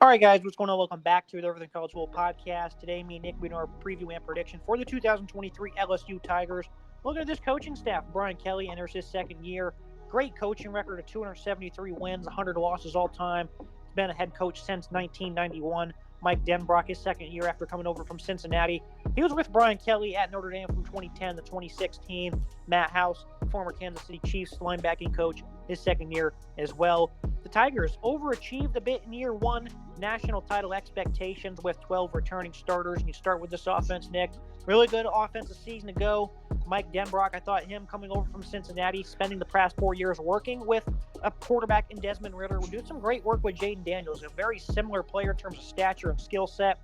All right, guys, what's going on? Welcome back to the Everything College Football podcast. Today, me and Nick, we do our preview and prediction for the 2023 LSU Tigers. Looking at this coaching staff, Brian Kelly enters his second year. Great coaching record of 273 wins, 100 losses all time. He's been a head coach since 1991. Mike Denbrock, his second year after coming over from Cincinnati. He was with Brian Kelly at Notre Dame from 2010 to 2016. Matt House, former Kansas City Chiefs linebacking coach, his second year as well. The Tigers overachieved a bit in year one. National title expectations with 12 returning starters. And you start with this offense, Nick. Really good offensive season to go. Mike Denbrock, I thought him coming over from Cincinnati, spending the past 4 years working with a quarterback in Desmond Ridder, would do some great work with Jaden Daniels, a very similar player in terms of stature and skill set.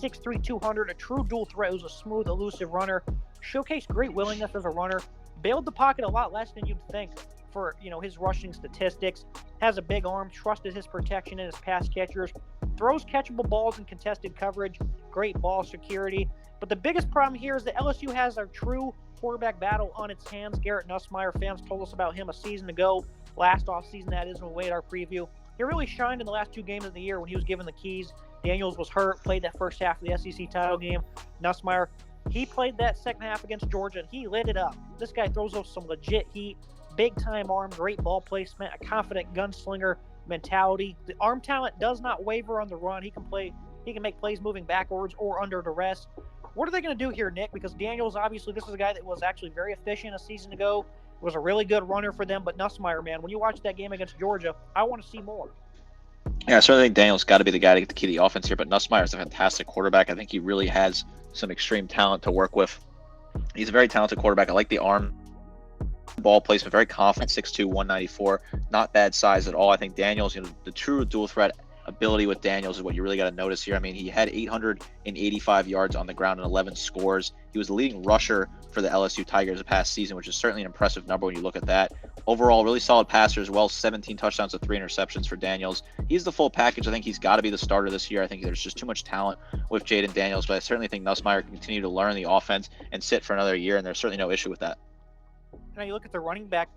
6'3", 200, a true dual threat, who's a smooth, elusive runner. Showcased great willingness as a runner. Bailed the pocket a lot less than you'd think for his rushing statistics. Has a big arm, trusted his protection and his pass catchers. Throws catchable balls in contested coverage. Great ball security. But the biggest problem here is that LSU has a true quarterback battle on its hands. Garrett Nussmeier, fans told us about him a season ago. Last offseason, that is, when we made our preview. He really shined in the last 2 games of the year when he was given the keys. Daniels was hurt, played that first half of the SEC title game. Nussmeier, he played that second half against Georgia, and he lit it up. This guy throws off some legit heat, big-time arm, great ball placement, a confident gunslinger mentality. The arm talent does not waver on the run. He can make plays moving backwards or under duress. What are they going to do here, Nick? Because Daniels, obviously, this is a guy that was actually very efficient a season ago, was a really good runner for them. But Nussmeier, man, when you watch that game against Georgia, I want to see more. Yeah, I certainly think Daniels got to be the guy to get the key to the offense here, but Nussmeier is a fantastic quarterback. I think he really has some extreme talent to work with. He's a very talented quarterback. I like the arm, ball placement, very confident, 6'2", 194, not bad size at all. I think Daniels, the true dual threat ability with Daniels is what you really got to notice here. I mean, he had 885 yards on the ground and 11 scores. He was the leading rusher for the LSU Tigers the past season, which is certainly an impressive number when you look at that. Overall, really solid passer as well, 17 touchdowns to 3 interceptions for Daniels. He's the full package. I think he's got to be the starter this year. I think there's just too much talent with Jaden Daniels, but I certainly think Nussmeier can continue to learn the offense and sit for another year, and there's certainly no issue with that. Now you look at the running back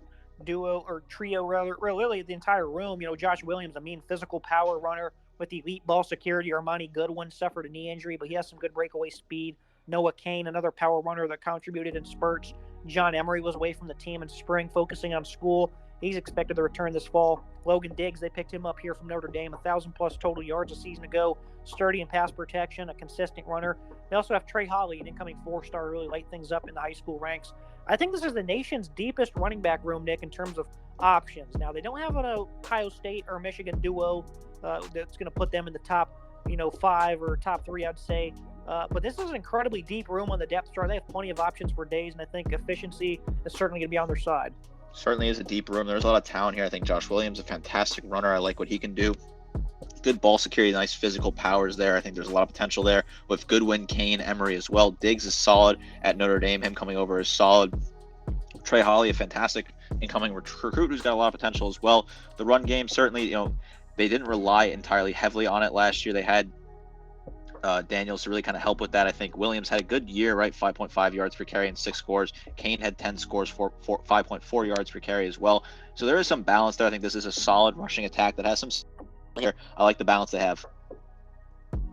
duo or trio, really the entire room. Josh Williams, a mean physical power runner with elite ball security. Armani Goodwin suffered a knee injury, but he has some good breakaway speed. Noah Kane, another power runner that contributed in spurts. John Emery was away from the team in spring, focusing on school. He's expected to return this fall. Logan Diggs, they picked him up here from Notre Dame, 1,000-plus total yards a season ago. Sturdy in pass protection, a consistent runner. They also have Trey Holly, an incoming 4-star, really light things up in the high school ranks. I think this is the nation's deepest running back room, Nick, in terms of options. Now, they don't have an Ohio State or Michigan duo that's going to put them in the top, 5 or top 3, I'd say. But this is an incredibly deep room on the depth chart. They have plenty of options for days, and I think efficiency is certainly going to be on their side. Certainly is a deep room. There's a lot of talent here. I think Josh Williams is a fantastic runner. I like what he can do. Good ball security, nice physical powers there. I think there's a lot of potential there with Goodwin, Kane, Emery as well. Diggs is solid at Notre Dame. Him coming over is solid. Trey Holly, a fantastic incoming recruit who's got a lot of potential as well. The run game, certainly, they didn't rely entirely heavily on it last year. They had Daniels to really kind of help with that. I think Williams had a good year, right? 5.5 yards per carry and 6 scores. Kane had 10 scores, 5.4 yards per carry as well. So there is some balance there. I think this is a solid rushing attack that has some here. I like the balance they have.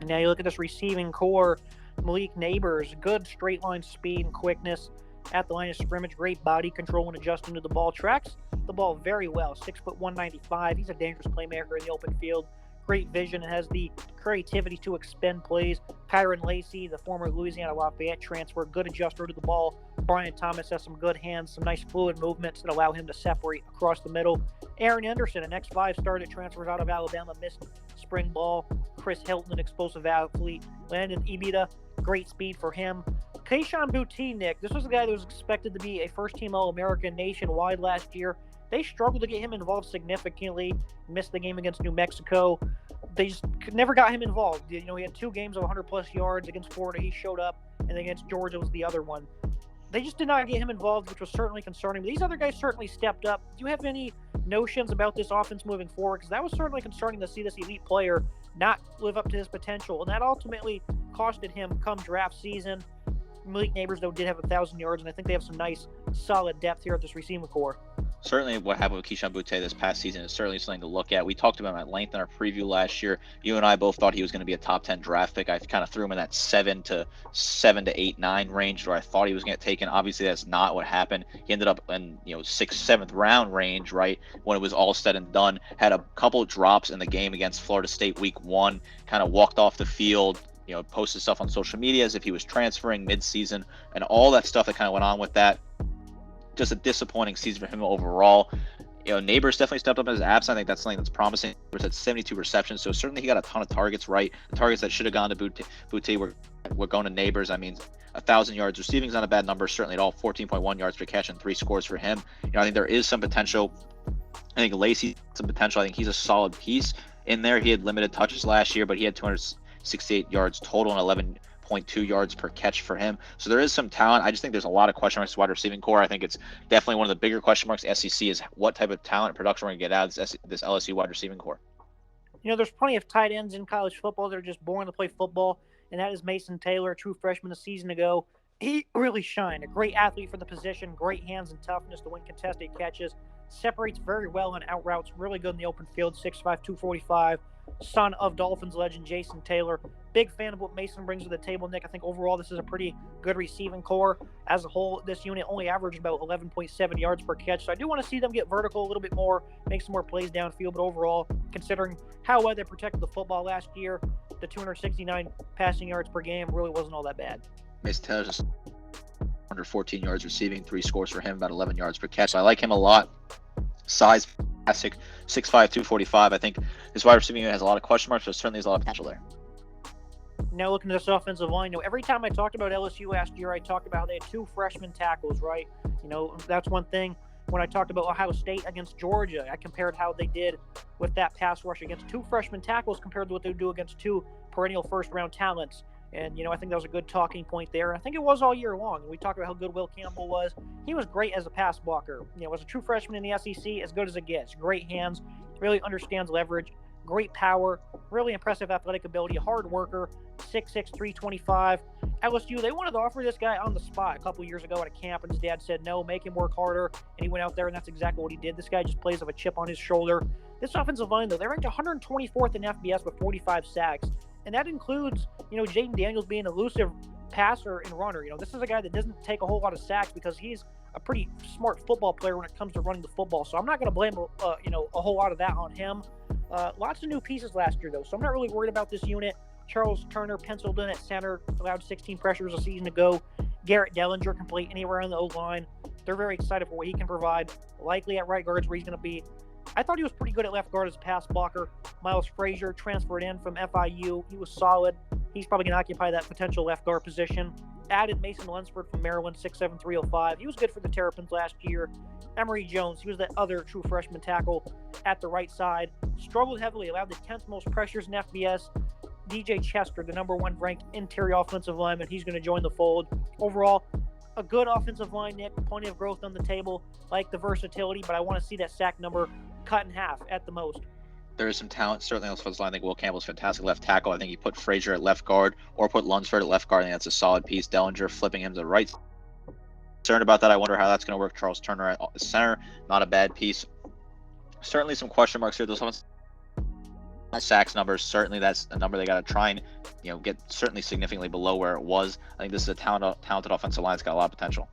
Now you look at this receiving core. Malik Neighbors, good straight line speed and quickness at the line of scrimmage. Great body control when adjusting to the ball. Tracks the ball very well. 6'1", 195. He's a dangerous playmaker in the open field. Great vision and has the creativity to expend plays. Kyron Lacey, the former Louisiana Lafayette transfer, good adjuster to the ball. Brian Thomas has some good hands, some nice fluid movements that allow him to separate across the middle. Aaron Anderson, an X5 star that transfers out of Alabama, missed spring ball. Chris Hilton, an explosive athlete. Landon Ibita, great speed for him. Kayshon Boutte, Nick, this was a guy that was expected to be a first-team All-American nationwide last year. They struggled to get him involved significantly. Missed the game against New Mexico. They just never got him involved. He had 2 games of 100-plus yards. Against Florida, he showed up, and against Georgia was the other one. They just did not get him involved, which was certainly concerning. But these other guys certainly stepped up. Do you have any notions about this offense moving forward? Because that was certainly concerning to see this elite player not live up to his potential, and that ultimately costed him come draft season. Malik Neighbors, though, did have 1,000 yards, and I think they have some nice, solid depth here at this receiving core. Certainly what happened with Keyshawn Boutte this past season is certainly something to look at. We talked about him at length in our preview last year. You and I both thought he was going to be a top 10 draft pick. I kind of threw him in that 7 to 8, 9 range where I thought he was going to get taken. Obviously, that's not what happened. He ended up in 6th, 7th round range, right, when it was all said and done. Had a couple drops in the game against Florida State week 1, kind of walked off the field, posted stuff on social media as if he was transferring mid-season, and all that stuff that kind of went on with that. Just a disappointing season for him overall. Neighbors definitely stepped up in his absence. I think that's something that's promising. He had 72 receptions, so certainly he got a ton of targets right. The targets that should have gone to Boutte were going to Neighbors. I mean, 1,000 yards receiving is not a bad number, certainly at all. 14.1 yards per catch and 3 scores for him. I think there is some potential. I think Lacey has some potential. I think he's a solid piece in there. He had limited touches last year, but he had 268 yards total and 11.2 yards per catch for him. So there is some talent. I just think there's a lot of question marks wide receiving core. I think it's definitely one of the bigger question marks SEC is what type of talent and production we're going to get out of this LSU wide receiving core. There's plenty of tight ends in college football that are just born to play football, and that is Mason Taylor, a true freshman a season ago. He really shined. A great athlete for the position, great hands and toughness to win contested catches, separates very well on out routes, really good in the open field, 6'5", 245, son of Dolphins legend Jason Taylor. Big fan of what Mason brings to the table, Nick. I think overall this is a pretty good receiving core. As a whole, this unit only averaged about 11.7 yards per catch, so I do want to see them get vertical a little bit more, make some more plays downfield, but overall, considering how well they protected the football last year, the 269 passing yards per game really wasn't all that bad. Mason Taylor just under 14 yards receiving, 3 scores for him, about 11 yards per catch. So I like him a lot. Size, fantastic, 6'5", 245. I think this wide receiving unit has a lot of question marks, but certainly there's a lot of potential there. Now looking at this offensive line, every time I talked about LSU last year, I talked about how they had 2 freshman tackles, right? That's one thing. When I talked about Ohio State against Georgia, I compared how they did with that pass rush against 2 freshman tackles compared to what they would do against 2 perennial first-round talents. And, I think that was a good talking point there. And I think it was all year long. We talked about how good Will Campbell was. He was great as a pass blocker. As a true freshman in the SEC, as good as it gets. Great hands, really understands leverage, great power, really impressive athletic ability, hard worker, 6'6", 325. LSU, they wanted to offer this guy on the spot a couple years ago at a camp, and his dad said, no, make him work harder. And he went out there, and that's exactly what he did. This guy just plays with a chip on his shoulder. This offensive line, though, they're ranked 124th in FBS with 45 sacks. And that includes, Jaden Daniels being an elusive passer and runner. This is a guy that doesn't take a whole lot of sacks because he's a pretty smart football player when it comes to running the football. So I'm not going to blame, a whole lot of that on him. Lots of new pieces last year, though, so I'm not really worried about this unit. Charles Turner penciled in at center, allowed 16 pressures a season ago. Garrett Dellinger can play anywhere on the O-line. They're very excited for what he can provide. Likely at right guard is where he's going to be. I thought he was pretty good at left guard as a pass blocker. Miles Frazier transferred in from FIU. He was solid. He's probably going to occupy that potential left guard position. Added Mason Lunsford from Maryland, 6'7", 305. He was good for the Terrapins last year. Emory Jones, he was that other true freshman tackle at the right side. Struggled heavily, allowed the 10th most pressures in FBS. DJ Chester, the number 1 ranked interior offensive lineman, he's going to join the fold. Overall, a good offensive line, Nick. Plenty of growth on the table. Like the versatility, but I want to see that sack number cut in half at the most. There is some talent, certainly on the offensive line. I think Will Campbell's fantastic left tackle. I think he put Frazier at left guard or put Lunsford at left guard. I think that's a solid piece. Dellinger flipping him to the right. Concerned about that. I wonder how that's going to work. Charles Turner at center, not a bad piece. Certainly some question marks here. Those sacks numbers, certainly that's a number they got to try and get certainly significantly below where it was. I think this is a talented offensive line. It's got a lot of potential.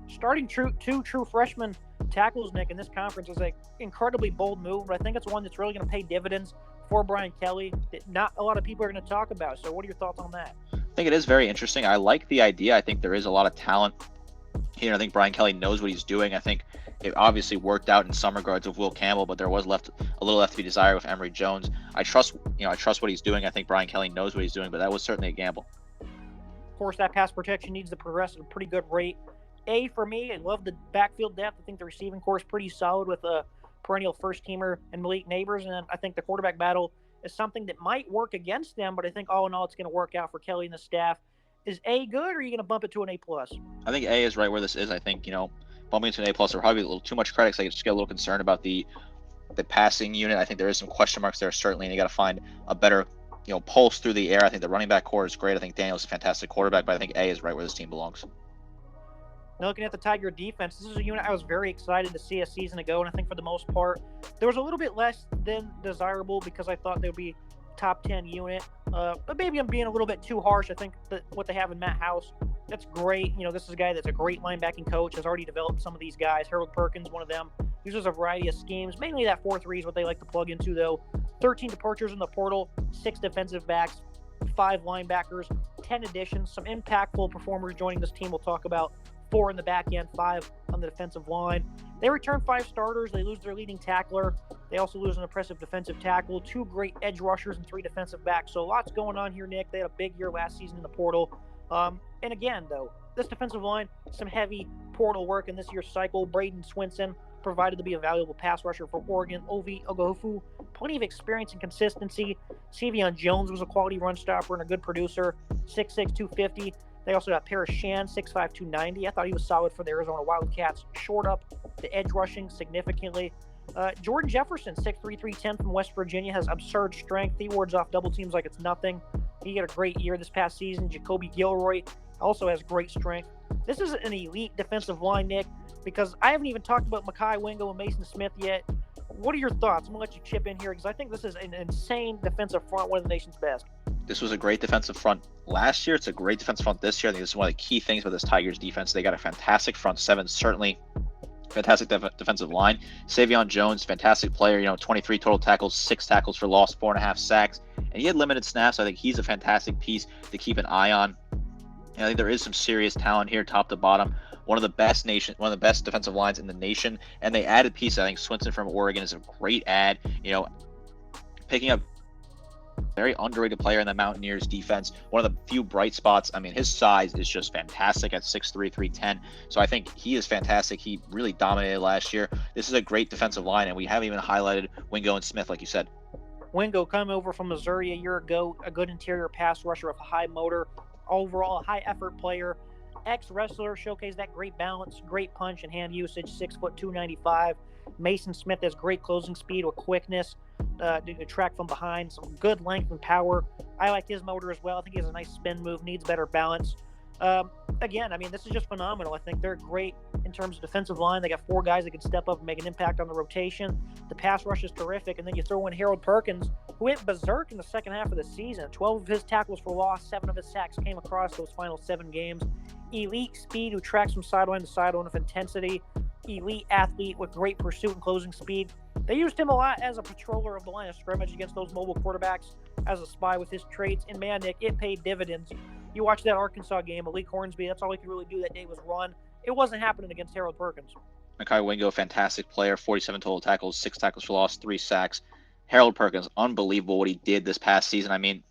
Starting 2 true freshmen tackles, Nick, in this conference is an incredibly bold move, but I think it's one that's really going to pay dividends for Brian Kelly that not a lot of people are going to talk about. So what are your thoughts on that? I think it is very interesting. I like the idea. I think there is a lot of talent here. I think Brian Kelly knows what he's doing. I think it obviously worked out in some regards with Will Campbell, but there was a little left to be desired with Emory Jones. I trust what he's doing. I think Brian Kelly knows what he's doing, but that was certainly a gamble. Of course, that pass protection needs to progress at a pretty good rate. For me, I love the backfield depth. I think the receiving core is pretty solid with a perennial first-teamer and Malik Neighbors, and then I think the quarterback battle is something that might work against them, but I think all in all it's going to work out for Kelly and the staff. Is A good, or are you going to bump it to an A+? I think A is right where this is. I think, bumping to an A+ are probably a little too much credit, because I just get a little concerned about the passing unit. I think there is some question marks there, certainly, and you got to find a better pulse through the air. I think the running back core is great. I think Daniels is a fantastic quarterback, but I think A is right where this team belongs. Now, looking at the Tiger defense, this is a unit I was very excited to see a season ago, and I think for the most part, there was a little bit less than desirable because I thought they would be top 10 unit. But maybe I'm being a little bit too harsh. I think that what they have in Matt House, that's great. This is a guy that's a great linebacking coach, has already developed some of these guys. Harold Perkins, one of them, uses a variety of schemes. Mainly that 4-3 is what they like to plug into, though. 13 departures in the portal, 6 defensive backs, 5 linebackers, 10 additions, some impactful performers joining this team we'll talk about. 4 in the back end, 5 on the defensive line. They return 5 starters. They lose their leading tackler. They also lose an impressive defensive tackle, 2 great edge rushers, and 3 defensive backs. So lots going on here, Nick. They had a big year last season in the portal. And again, though, this defensive line, some heavy portal work in this year's cycle. Braden Swinson provided to be a valuable pass rusher for Oregon. Ovi Ogofu, plenty of experience and consistency. Savion Jones was a quality run stopper and a good producer, 6'6", 250. They also got Paris Shan, 6'5", 290. I thought he was solid for the Arizona Wildcats. Short up the edge rushing significantly. Jordan Jefferson, 6'3", 310 from West Virginia, has absurd strength. He wards off double teams like it's nothing. He had a great year this past season. Jacoby Gilroy also has great strength. This is an elite defensive line, Nick, because I haven't even talked about Mekhi Wingo and Mason Smith yet. What are your thoughts? I'm going to let you chip in here because I think this is an insane defensive front, one of the nation's best. This was a great defensive front last year. It's a great defensive front this year. I think this is one of the key things about this Tigers defense. They got a fantastic front seven, certainly fantastic defensive line. Savion Jones, fantastic player, 23 total tackles, 6 tackles for loss, 4.5 sacks. And he had limited snaps. So I think he's a fantastic piece to keep an eye on. And I think there is some serious talent here, top to bottom. One of the best defensive lines in the nation. And they added pieces. I think Swinson from Oregon is a great add. Picking up very underrated player in the Mountaineers defense. One of the few bright spots. I mean, his size is just fantastic at 6'3", 310. So I think he is fantastic. He really dominated last year. This is a great defensive line, and we haven't even highlighted Wingo and Smith, like you said. Wingo coming over from Missouri a year ago, a good interior pass rusher with a high motor, overall a high effort player. Ex-wrestler, showcased that great balance, great punch and hand usage, 6', 295. Mason Smith has great closing speed with quickness, to track from behind, some good length and power. I like his motor as well. I think he has a nice spin move, needs better balance. Again, I mean, this is just phenomenal. I think they're great in terms of defensive line. They got 4 guys that can step up and make an impact on the rotation. The pass rush is terrific. And then you throw in Harold Perkins, who went berserk in the second half of the season. 12 of his tackles for loss, 7 of his sacks came across those final 7 games. Elite speed, who tracks from sideline to sideline with intensity. Elite athlete with great pursuit and closing speed. They used him a lot as a patroller of the line of scrimmage against those mobile quarterbacks, as a spy with his traits. And man, Nick, it paid dividends. You watch that Arkansas game, Malik Hornsby, that's all he could really do that day was run. It wasn't happening against Harold Perkins. Mekhi Wingo, fantastic player, 47 total tackles, 6 tackles for loss, 3 sacks. Harold Perkins, unbelievable what he did this past season. I mean,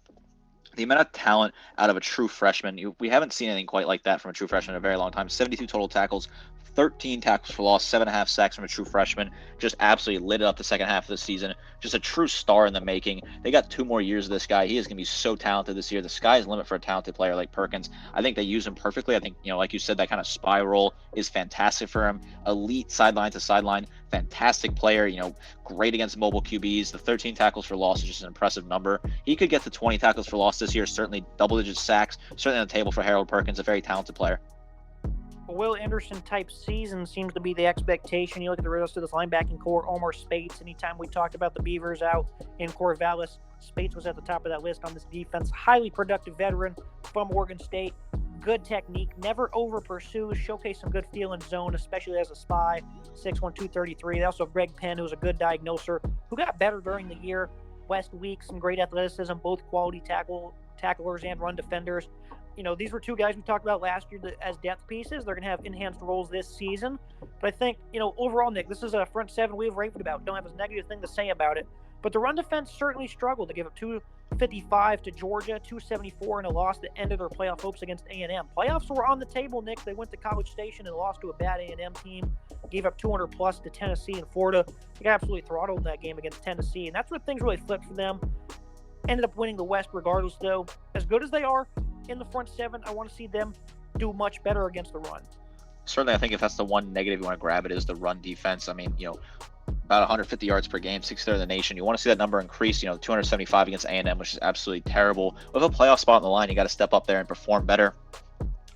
the amount of talent out of a true freshman, we haven't seen anything quite like that from a true freshman in a very long time. 72 total tackles, 13 tackles for loss, 7.5 sacks from a true freshman. Just absolutely lit it up the second half of the season. Just a true star in the making. They got 2 more years of this guy. He is going to be so talented this year. The sky's the limit for a talented player like Perkins. I think they use him perfectly. I think, like you said, that kind of spy role is fantastic for him. Elite sideline to sideline. Fantastic player, great against mobile QBs. The 13 tackles for loss is just an impressive number. He could get to 20 tackles for loss this year. Certainly double-digit sacks. Certainly on the table for Harold Perkins, a very talented player. A Will Anderson type season seems to be the expectation. You look at the rest of this linebacking core, Omar Spates. Anytime we talked about the Beavers out in Corvallis, Spates was at the top of that list on this defense. Highly productive veteran from Oregon State. Good technique, never over pursues, showcase some good feel in zone, especially as a spy. 6'1", 233. They also have Greg Penn, who's a good diagnoser, who got better during the year. West Weeks, some great athleticism, both quality tacklers and run defenders. These were 2 guys we talked about last year as depth pieces. They're going to have enhanced roles this season. But I think, overall, Nick, this is a front 7 we've raved about. Don't have a negative thing to say about it. But the run defense certainly struggled. They gave up 255 to Georgia, 274 in a loss that ended their playoff hopes against A&M. Playoffs were on the table, Nick. They went to College Station and lost to a bad A&M team. Gave up 200-plus to Tennessee and Florida. They got absolutely throttled in that game against Tennessee. And that's where things really flipped for them. Ended up winning the West regardless, though. As good as they are in the front 7, I want to see them do much better against the run. Certainly, I think if that's the one negative you want to grab, it is the run defense. I mean, about 150 yards per game, 63rd in the nation. You want to see that number increase, 275 against A&M, which is absolutely terrible. With a playoff spot on the line, you got to step up there and perform better.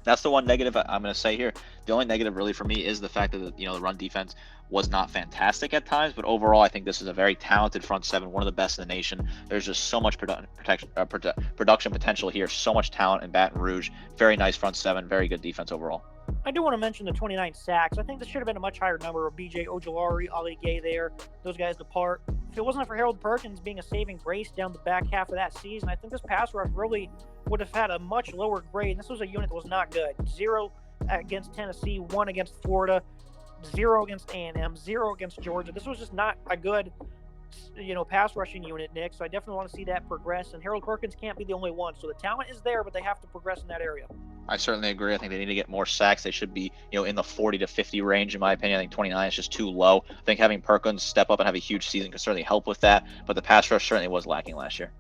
That's the one negative I'm going to say here. The only negative really for me is the fact that the run defense was not fantastic at times, but overall I think this is a very talented front seven, one of the best in the nation. There's just so much production potential here, so much talent in Baton Rouge. Very nice front seven, very good defense overall. I do want to mention the 29 sacks. I think this should have been a much higher number of B.J. Ojulari, Ali Gay there. Those guys depart. If it wasn't for Harold Perkins being a saving grace down the back half of that season, I think this pass rush really would have had a much lower grade. This was a unit that was not good. 0 against Tennessee, 1 against Florida, 0 against A&M, 0 against Georgia. This was just not a good pass rushing unit, Nick. So I definitely want to see that progress. And Harold Perkins can't be the only one. So the talent is there, but they have to progress in that area. I certainly agree. I think they need to get more sacks. They should be, in the 40 to 50 range, in my opinion. I think 29 is just too low. I think having Perkins step up and have a huge season could certainly help with that. But the pass rush certainly was lacking last year.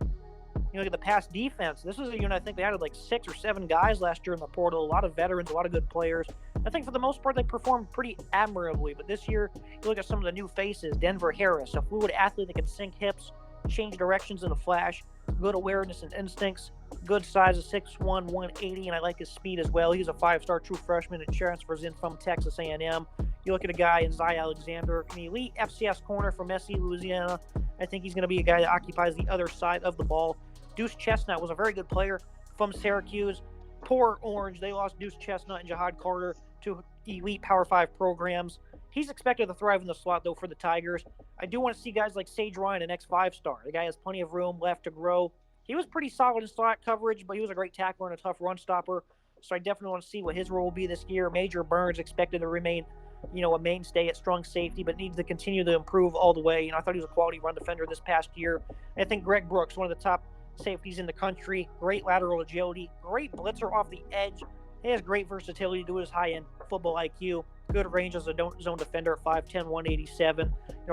Look at the pass defense. This was a unit I think they added like 6 or 7 guys last year in the portal. A lot of veterans, a lot of good players. I think for the most part they performed pretty admirably. But this year, you look at some of the new faces. Denver Harris, a fluid athlete that can sink hips, change directions in a flash, good awareness and instincts, good size of 6'1", 180, and I like his speed as well. He's a 5-star true freshman that transfers in from Texas A&M. You look at a guy in Zy Alexander, an elite FCS corner from SC Louisiana. I think he's going to be a guy that occupies the other side of the ball. Deuce Chestnut was a very good player from Syracuse. Poor Orange. They lost Deuce Chestnut and Jihad Carter to elite Power 5 programs. He's expected to thrive in the slot, though, for the Tigers. I do want to see guys like Sage Ryan, an ex-5-star. The guy has plenty of room left to grow. He was pretty solid in slot coverage, but he was a great tackler and a tough run stopper. So I definitely want to see what his role will be this year. Major Burns expected to remain, a mainstay at strong safety, but needs to continue to improve all the way. I thought he was a quality run defender this past year. And I think Greg Brooks, one of the top safeties in the country, great lateral agility, great blitzer off the edge. He has great versatility due to his high-end football IQ. Good range as a zone defender at 5'10", 187.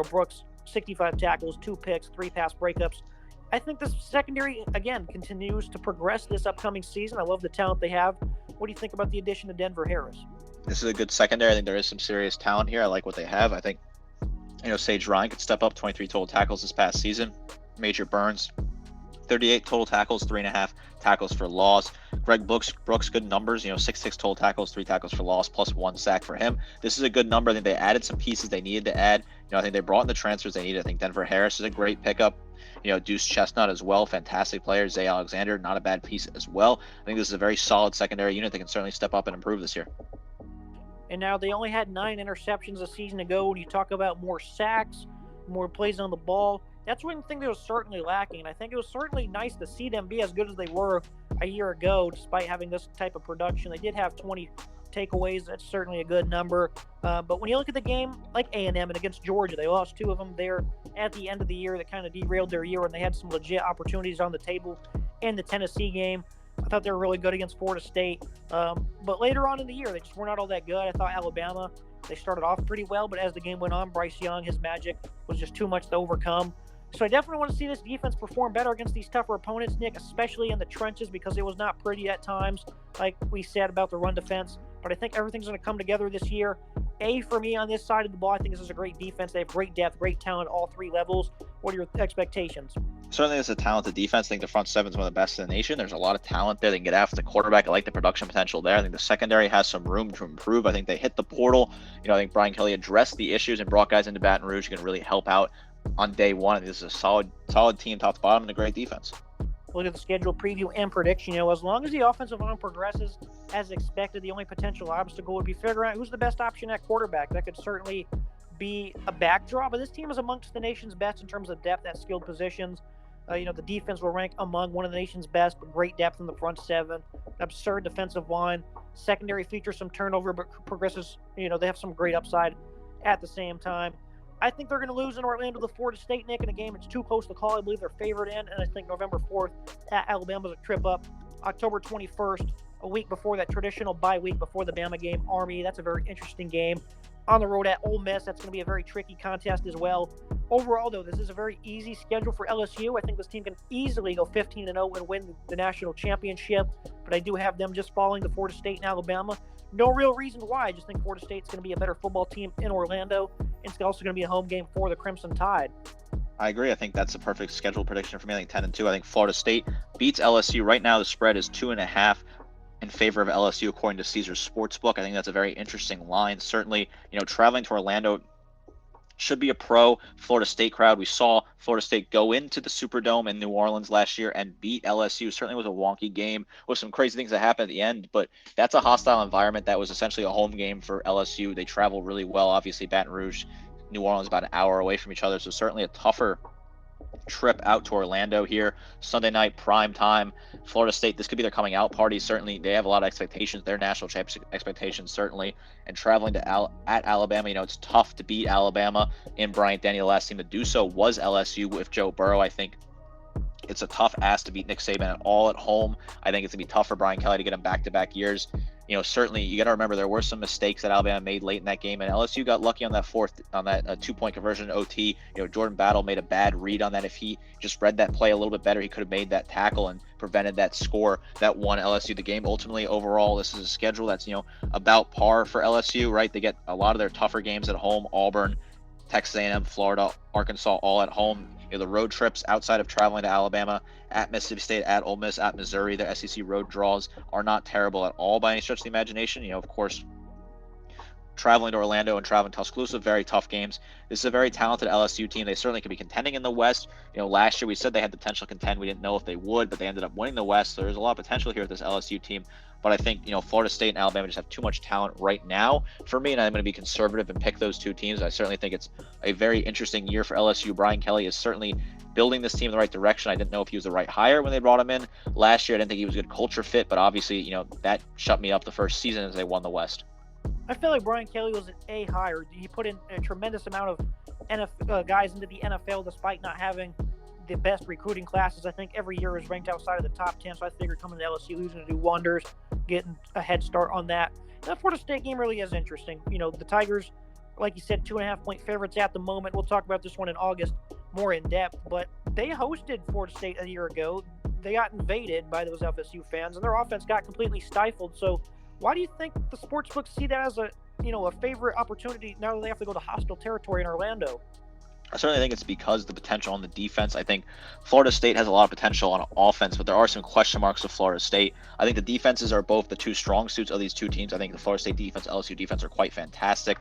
Brooks, 65 tackles, 2 picks, 3 pass breakups. I think this secondary, again, continues to progress this upcoming season. I love the talent they have. What do you think about the addition of Denver Harris? This is a good secondary. I think there is some serious talent here. I like what they have. I think, Sage Ryan could step up, 23 total tackles this past season. Major Burns, 38 total tackles, 3.5 tackles for loss. Greg Brooks, good numbers, 6'6" total tackles, 3 tackles for loss, plus 1 sack for him. This is a good number. I think they added some pieces they needed to add. I think they brought in the transfers they needed. I think Denver Harris is a great pickup. Deuce Chestnut as well, fantastic player. Zay Alexander, not a bad piece as well. I think this is a very solid secondary unit that can certainly step up and improve this year. And now they only had 9 interceptions a season ago. When you talk about more sacks, more plays on the ball, that's one thing that was certainly lacking. And I think it was certainly nice to see them be as good as they were a year ago, despite having this type of production. They did have 20 takeaways. That's certainly a good number. But when you look at the game, like A&M and against Georgia, they lost 2 of them there at the end of the year that kind of derailed their year when they had some legit opportunities on the table. In the Tennessee game, I thought they were really good against Florida State. But later on in the year, they just were not all that good. I thought Alabama, they started off pretty well, but as the game went on, Bryce Young, his magic was just too much to overcome. So I definitely want to see this defense perform better against these tougher opponents, Nick, especially in the trenches, because it was not pretty at times, like we said about the run defense. But I think everything's going to come together this year. For me on this side of the ball, I think this is a great defense. They have great depth, great talent at all 3 levels. What are your expectations? Certainly it's a talented defense. I think the front seven is one of the best in the nation. There's a lot of talent there. They can get after the quarterback. I like the production potential there. I think the secondary has some room to improve. I think they hit the portal. I think Brian Kelly addressed the issues and brought guys into Baton Rouge who can really help out on day one. I think this is a solid team top to bottom and a great defense. Look at the schedule preview and prediction. As long as the offensive line progresses as expected, the only potential obstacle would be figuring out who's the best option at quarterback. That could certainly be a backdrop, but this team is amongst the nation's best in terms of depth at skilled positions. The defense will rank among one of the nation's best, but great depth in the front seven, absurd defensive line. Secondary features some turnover, but progresses, they have some great upside at the same time. I think they're going to lose in Orlando to Florida State, Nick, in a game it's too close to call. I believe they're favored in, and I think November 4th at Alabama's a trip up. October 21st, a week before that traditional bye week before the Bama game, Army. That's a very interesting game. On the road at Ole Miss, that's going to be a very tricky contest as well. Overall, though, this is a very easy schedule for LSU. I think this team can easily go 15-0 and win the national championship, but I do have them just falling to Florida State and Alabama. No real reason why. I just think Florida State's going to be a better football team in Orlando, It's also going to be a home game for the Crimson Tide. I agree. I think that's a perfect schedule prediction for me. I think 10-2. I think Florida State beats LSU. Right now, the spread is 2.5 in favor of LSU, according to Caesars Sportsbook. I think that's a very interesting line. Certainly, traveling to Orlando should be a pro Florida State crowd. We saw Florida State go into the Superdome in New Orleans last year and beat LSU. Certainly was a wonky game with some crazy things that happened at the end, but that's a hostile environment. That was essentially a home game for LSU. They travel really well. Obviously, Baton Rouge, New Orleans, about an hour away from each other, so certainly a tougher trip out to Orlando here. Sunday night, prime time. Florida State, this could be their coming out party. Certainly, they have a lot of expectations, their national championship expectations, certainly. And traveling to at Alabama, it's tough to beat Alabama in Bryant-Denny. The last team to do so was LSU with Joe Burrow. I think it's a tough ask to beat Nick Saban all at home. I think it's going to be tough for Brian Kelly to get him back-to-back years. Certainly you got to remember there were some mistakes that Alabama made late in that game, and LSU got lucky on that two-point conversion in OT. Jordan Battle made a bad read on that. If he just read that play a little bit better, he could have made that tackle and prevented that score that won LSU the game. Ultimately, overall, this is a schedule that's about par for LSU, right? They get a lot of their tougher games at home: Auburn, Texas A&M, Florida, Arkansas, all at home. The road trips outside of traveling to Alabama, at Mississippi State, at Ole Miss, at Missouri, the SEC road draws are not terrible at all by any stretch of the imagination. Of course, traveling to Orlando and traveling to Tuscaloosa, very tough games. This is a very talented LSU team. They certainly could be contending in the West. Last year we said they had the potential to contend. We didn't know if they would, but they ended up winning the West. So there's a lot of potential here with this LSU team. But I think, Florida State and Alabama just have too much talent right now for me, and I'm going to be conservative and pick those two teams. I certainly think it's a very interesting year for LSU. Brian Kelly is certainly building this team in the right direction. I didn't know if he was the right hire when they brought him in. Last year, I didn't think he was a good culture fit, but obviously, that shut me up the first season as they won the West. I feel like Brian Kelly was an A hire. He put in a tremendous amount of guys into the NFL despite not having the best recruiting classes. I think every year is ranked outside of the top 10, so I figured coming to LSU, he was going to do wonders, getting a head start on that. That Florida State game really is interesting. The Tigers, like you said, 2.5-point favorites at the moment. We'll talk about this one in August more in depth, but they hosted Florida State a year ago. They got invaded by those FSU fans, and their offense got completely stifled. So why do you think the sportsbooks see that as a favorite opportunity now that they have to go to hostile territory in Orlando? I certainly think it's because the potential on the defense. I think Florida State has a lot of potential on offense, but there are some question marks with Florida State. I think the defenses are both the two strong suits of these two teams. I think the Florida State defense, LSU defense are quite fantastic.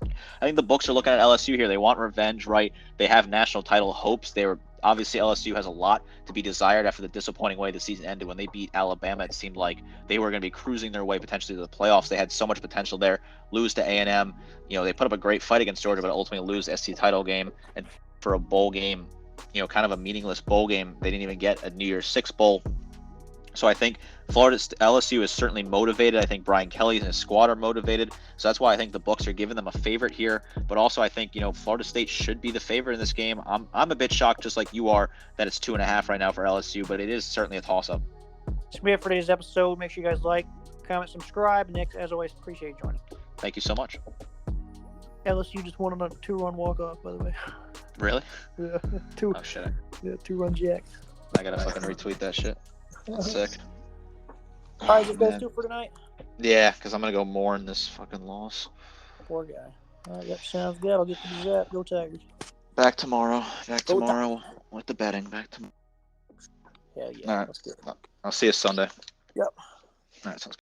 I think the books are looking at LSU here. They want revenge, right? They have national title hopes. Obviously, LSU has a lot to be desired after the disappointing way the season ended. When they beat Alabama, it seemed like they were going to be cruising their way potentially to the playoffs. They had so much potential there. Lose to A&M. They put up a great fight against Georgia, but ultimately lose the SEC title game. And for a bowl game, kind of a meaningless bowl game, they didn't even get a New Year's Six bowl. So I think LSU is certainly motivated. I think Brian Kelly and his squad are motivated. So that's why I think the books are giving them a favorite here. But also I think, Florida State should be the favorite in this game. I'm a bit shocked, just like you are, that it's 2.5 right now for LSU, but it is certainly a toss-up. That's going to be it for today's episode. Make sure you guys like, comment, subscribe. Nick, as always, appreciate you joining. Thank you so much. LSU just won on a 2-run walk-off, by the way. Really? Yeah. Oh, shit. 2-run jack. I got to fucking retweet that shit. That's sick. All right, just guys do for tonight. Yeah, because I'm going to go mourn this fucking loss. Poor guy. All right, that sounds good. I'll get to the Zap. Go Tigers. Back tomorrow with the betting. Back tomorrow. Hell yeah. All right. I'll see you Sunday. Yep. All right, sounds good.